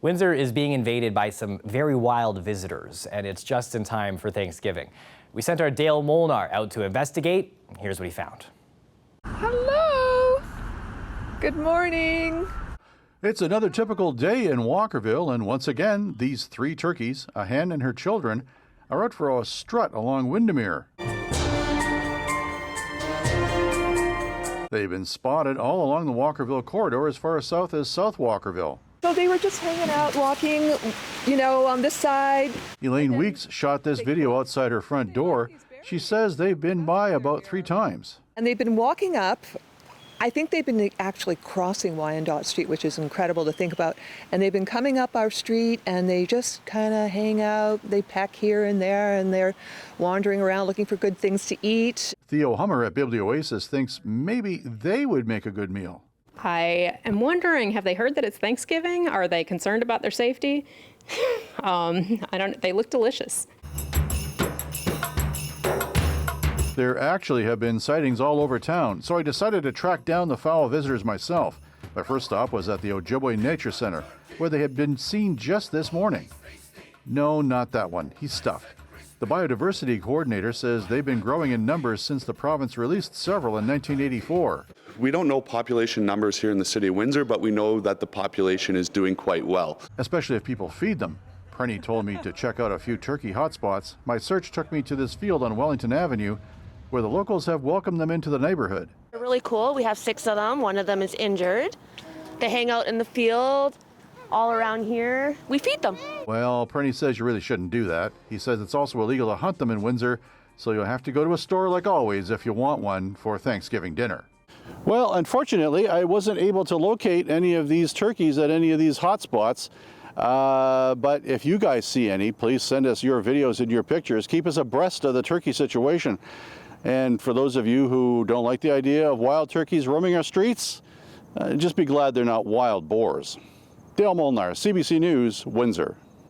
Windsor is being invaded by some very wild visitors, and it's just in time for Thanksgiving. We sent our Dale Molnar out to investigate. Here's what he found. Hello. Good morning. It's another typical day in Walkerville, and once again, these three turkeys, a hen and her children, are out for a strut along Windermere. They've been spotted all along the Walkerville corridor as far south as South Walkerville. So they were just hanging out, walking, on this side. Elaine Weeks shot this video outside her front door. She says they've been by about 3 times. And they've been walking up. I think they've been actually crossing Wyandotte Street, which is incredible to think about. And they've been coming up our street and they just kind of hang out. They peck here and there and they're wandering around looking for good things to eat. Theo Hummer at Biblioasis thinks maybe they would make a good meal. I am wondering, have they heard that it's Thanksgiving? Are they concerned about their safety? They look delicious. There actually have been sightings all over town, so I decided to track down the fowl visitors myself. My first stop was at the Ojibwe Nature Center, where they had been seen just this morning. No, not that one. He's stuffed. The biodiversity coordinator says they've been growing in numbers since the province released several in 1984. We don't know population numbers here in the City of Windsor, but we know that the population is doing quite well. Especially if people feed them. Preney told me to check out a few turkey hotspots. My search took me to this field on Wellington Avenue, where the locals have welcomed them into the neighborhood. They're really cool. We have 6 of them. One of them is injured. They hang out in the field all around here. We feed them. Well, Preney says you really shouldn't do that. He says it's also illegal to hunt them in Windsor, so you'll have to go to a store like always if you want one for Thanksgiving dinner. Well, unfortunately, I wasn't able to locate any of these turkeys at any of these hotspots. But if you guys see any, please send us your videos and your pictures. Keep us abreast of the turkey situation. And for those of you who don't like the idea of wild turkeys roaming our streets, just be glad they're not wild boars. Dale Molnar, CBC News, Windsor.